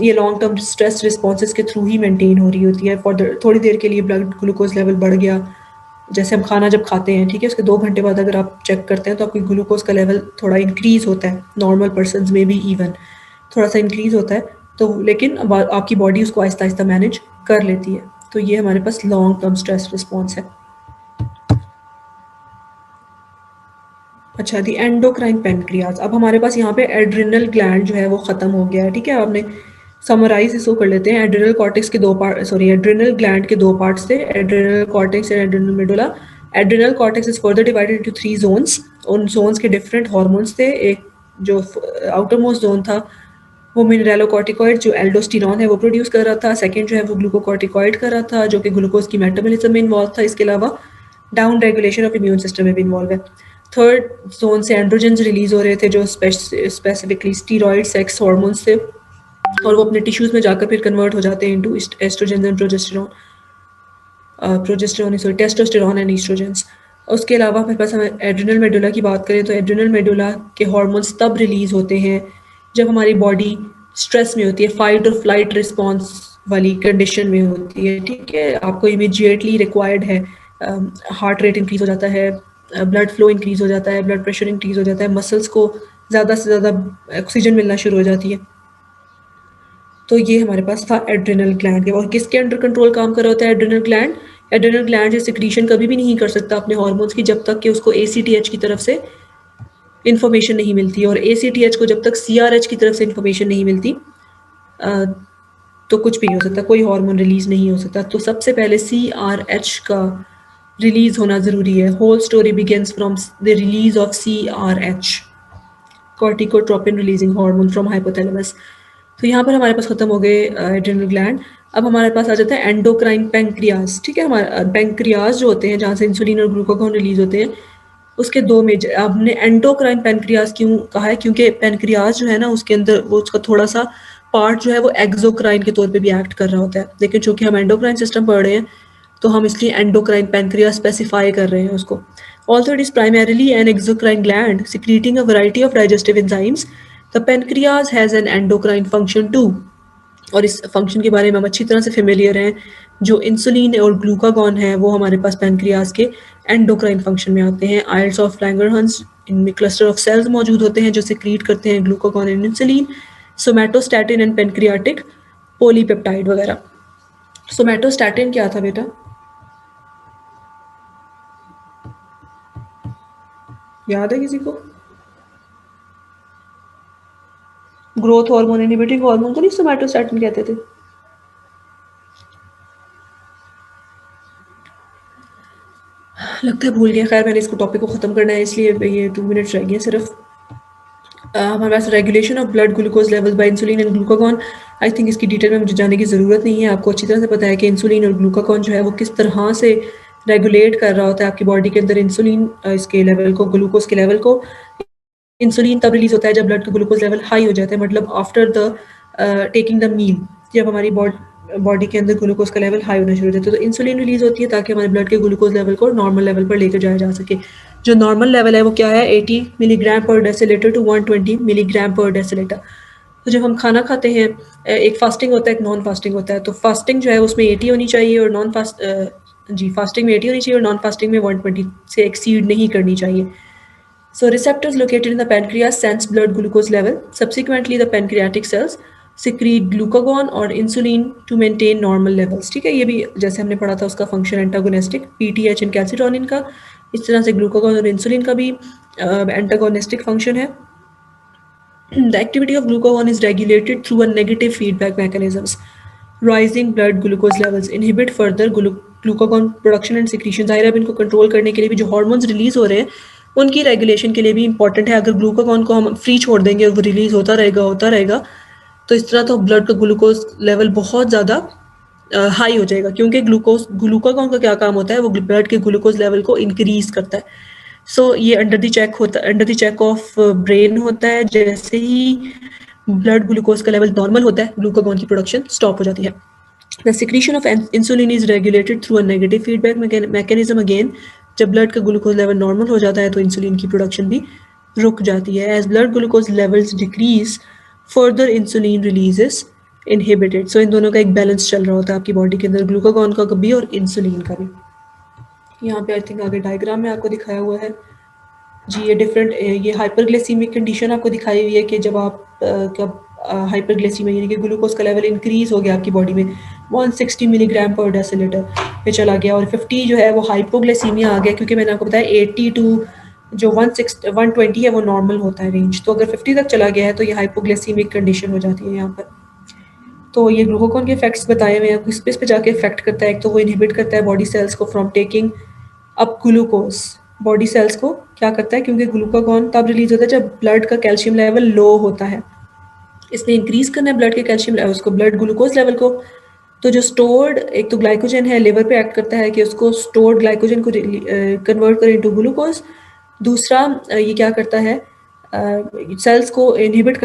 ये लॉन्ग टर्म स्ट्रेस रिस्पॉन्सेज के थ्रू ही मेंटेन हो रही होती है। थोड़ी देर के लिए ब्लड ग्लूकोज लेवल बढ़ गया, जैसे हम खाना जब खाते हैं, ठीक है, उसके 2 घंटे बाद अगर आप चेक करते हैं तो आपकी ग्लूकोज का लेवल थोड़ा इंक्रीज़ होता है, नॉर्मल पर्सन्स में भी इवन थोड़ा सा इंक्रीज़ होता है, तो लेकिन अब आपकी बॉडी उसको आहिस्ता आहिस्ता मैनेज कर लेती है। तो ये हमारे पास लॉन्ग टर्म स्ट्रेस रिस्पॉन्स है। अच्छा, दी एंडोक्राइन पेनक्रियाज। अब हमारे पास यहाँ पे एड्रिनल ग्लैंड जो है वो ख़त्म हो गया है, ठीक है। आपने समराइज इसको कर लेते हैं। एड्रिनल कॉर्टेक्स के 2 पार्ट, सॉरी, एड्रिनल ग्लैंड के 2 पार्ट्स थे, adrenal cortex and adrenal medulla. Adrenal cortex is further divided into 3 zones. उन जोन्स के डिफरेंट हार्मोन्स थे। एक जो आउटर मोस्ट जोन था वो मिनरेलोकॉर्टिकॉइड जो एल्डोस्टेरॉन है वो प्रोड्यूस कर रहा था। सेकंड जो है वो ग्लूकोकॉर्टिकॉइड कर रहा था जो कि ग्लूकोज की मेटाबॉलिज्म में इन्वॉल्व था। इसके अलावा down regulation of immune system में भी इन्वॉल्व है। थर्ड जोन से एंड्रोजेंस रिलीज हो रहे थे जो स्पेसिफिकली स्टीरॉइड सेक्स हार्मोन्स थे, और वो अपने टिश्यूज में जाकर फिर कन्वर्ट हो जाते हैं into estrogens and testosterone and estrogens. उसके अलावा फिर पास हमें एड्रिनल मेडुला की बात करें तो एड्रिनल मेडुला के हार्मोन्स तब रिलीज होते हैं जब हमारी बॉडी स्ट्रेस में होती है, फाइट और फ्लाइट रिस्पॉन्स वाली कंडीशन में होती है, ठीक है। आपको इमीडिएटली रिक्वायर्ड है, हार्ट रेट इंक्रीज हो जाता है, ब्लड फ्लो इंक्रीज हो जाता है, ब्लड प्रेशर इंक्रीज हो जाता है, मसल्स को ज़्यादा से ज़्यादा ऑक्सीजन मिलना शुरू हो जाती है। तो ये हमारे पास था एड्रिनल ग्लैंड। और किसके अंडर कंट्रोल काम कर रहा होता है एड्रिनल ग्लैंड? एड्रिनल ग्लैंड से सिक्रीशन कभी भी नहीं कर सकता अपने हार्मोन्स की जब तक कि उसको ACTH की तरफ से इंफॉर्मेशन नहीं मिलती, और ACTH को जब तक CRH की तरफ से इंफॉर्मेशन नहीं मिलती तो कुछ भी नहीं हो सकता, कोई हार्मोन रिलीज नहीं हो सकता। तो सबसे पहले CRH का रिलीज होना जरूरी है। Whole story begins from the release of CRH, corticotropin releasing hormone, from hypothalamus. तो यहाँ पर हमारे पास खत्म हो गए एड्रिनल ग्लैंड। अब हमारे पास आ जाता है एंडोक्राइन पेंक्रियाज, ठीक है। हमारे पेंक्रियाज जो होते हैं जहाँ से इंसुलिन और ग्लूकागॉन रिलीज होते हैं, उसके 2 मेजर, आपने एंडोक्राइन पेनक्रियाज क्यों कहा है? क्योंकि पेनक्रियाज जो है ना उसके अंदर वो उसका थोड़ा सा पार्ट जो है वो एक्सोक्राइन के तौर पे भी एक्ट कर रहा होता है, लेकिन चूंकि हम एंडोक्राइन सिस्टम पढ़ रहे हैं तो हम इसलिए एंडोक्राइन पेनक्रियाज स्पेसिफाई कर रहे हैं उसको। Also it is primarily an exocrine gland secreting a variety of digestive enzymes. The pancreas has an endocrine function too, और इस फंक्शन के बारे में हम अच्छी तरह से फेमिलियर हैं। जो इंसुलिन और ग्लूकागॉन है वो हमारे पास पेनक्रियाज के एंडोक्राइन फंक्शन में आते हैं। आइल्स ऑफ लैंगरहंस, इनमें क्लस्टर ऑफ सेल्स मौजूद होते हैं जो सिक्रीट करते हैं glucagon and insulin, somatostatin and pancreatic polypeptide वगैरह। सोमैटोस्टैटिन क्या था बेटा? याद है किसी को? ग्रोथ हार्मोन, इनहिबिटिंग हार्मोन को नहीं सोमैटोस्टैटिन कहते थे? लगता है भूल गया। खैर, मैंने इसको टॉपिक को ख़त्म करना है इसलिए ये 2 मिनट्स रह गए सिर्फ। हमारे पास regulation of blood glucose levels by insulin and glucagon, I think इसकी डिटेल में मुझे जाने की ज़रूरत नहीं है। आपको अच्छी तरह से पता है कि इंसुलिन और ग्लूकागॉन जो है वो किस तरह से रेगुलेट कर रहा होता है आपकी बॉडी के अंदर इंसुलिन इसके लेवल को, ग्लूकोज के लेवल को। इंसुलिन तब रिलीज होता है जब ब्लड का ग्लूकोज लेवल हाई हो जाता है, मतलब after the taking the meal, जब हमारी बॉडी के अंदर ग्लूकोज का लेवल हाई होना शुरू हो जाता है तो इंसुलिन रिलीज होती है ताकि हमारे ब्लड के ग्लूकोज लेवल को नॉर्मल लेवल पर लेकर जाया जा सके। जो नॉर्मल लेवल है वो क्या है? 80 मिलीग्राम पर डेसीलीटर टू 120 मिलीग्राम पर डेसीलीटर। तो जब हम खाना खाते हैं, एक फास्टिंग होता है, एक नॉन फास्टिंग होता है। तो फास्टिंग जो है उसमें 80 होनी चाहिए और नॉन फास्ट फास्टिंग में 80 होनी चाहिए और नॉन फास्टिंग में 120 से एक्सीड नहीं करनी चाहिए। So receptors located in the pancreas sense blood glucose level. Subsequently, the pancreatic cells secrete glucagon और insulin to maintain normal levels. ठीक है, ये भी जैसे हमने पढ़ा था उसका फंक्शन एंटागोनिस्टिक, PTH इन कैल्सिटोनिन का, इस तरह से ग्लूकागॉन और इंसुलिन का भी एंटागोनिस्टिक फंक्शन है। The activity of glucagon is regulated through a negative feedback mechanisms. Rising blood glucose levels inhibit further glucagon production and secretion. जाहिर है अब इनको कंट्रोल करने के लिए भी जो हार्मोन्स रिलीज हो रहे हैं उनकी रेगुलेशन के लिए भी इंपॉर्टेंट है। अगर ग्लूकागॉन को हम फ्री छोड़ देंगे और वो रिलीज होता रहेगा तो इस तरह तो ब्लड का ग्लूकोज लेवल बहुत ज़्यादा हाई हो जाएगा, क्योंकि ग्लूकागॉन का क्या काम होता है? वो ब्लड के ग्लूकोज लेवल को इंक्रीज करता है। सो ये under the check of brain होता है। जैसे ही ब्लड ग्लूकोज का लेवल नॉर्मल होता है ग्लूकागॉन की प्रोडक्शन स्टॉप हो जाती है। The secretion of insulin is regulated through a negative feedback mechanism again. जब ब्लड का ग्लूकोज लेवल नॉर्मल हो जाता है तो इंसुलिन की प्रोडक्शन भी रुक जाती है। As blood glucose levels decrease, further insulin releases inhibited. So इन दोनों का एक बैलेंस चल रहा होता है आपकी बॉडी के अंदर, ग्लूकागॉन का भी और इंसुलिन का भी। यहाँ पे आई थिंक आगे डायग्राम में आपको दिखाया हुआ है जी, ये डिफरेंट ये हाइपरग्लाइसीमिक कंडीशन आपको दिखाई हुई है कि जब आप हाइपरग्लाइसीमिया यानी कि ग्लूकोज का लेवल इंक्रीज हो गया आपकी बॉडी में 160 मिलीग्राम पर डेसीलीटर पे चला गया, और 50 जो है वो हाइपोग्लाइसीमिया आ गया, क्योंकि मैंने आपको बताया 80 टू जो 120 है वो नॉर्मल होता है रेंज। तो अगर 50 तक चला गया है तो ये हाइपोग्लाइसीमिक कंडीशन हो जाती है यहाँ पर। तो ये ग्लूकागॉन के इफेक्ट्स बताए हुए हैं, किस पे जाके इफेक्ट करता है। एक तो वो इनहिबिट करता है बॉडी सेल्स को from taking up glucose. Body cells को क्या करता है, क्योंकि ग्लूकागॉन तब रिलीज होता है जब ब्लड का कैल्शियम लेवल लो होता है। इसने इंक्रीज करना है ब्लड के कैल्शियम लेवल, उसको ब्लड ग्लूकोज लेवल को। तो जो स्टोर्ड एक तो ग्लाइकोजन है लिवर पे एक्ट करता है कि उसको स्टोर्ड ग्लाइकोजन को कन्वर्ट करे इनटू ग्लूकोज। दूसरा ये क्या करता है, सेल्स को इनहिबिट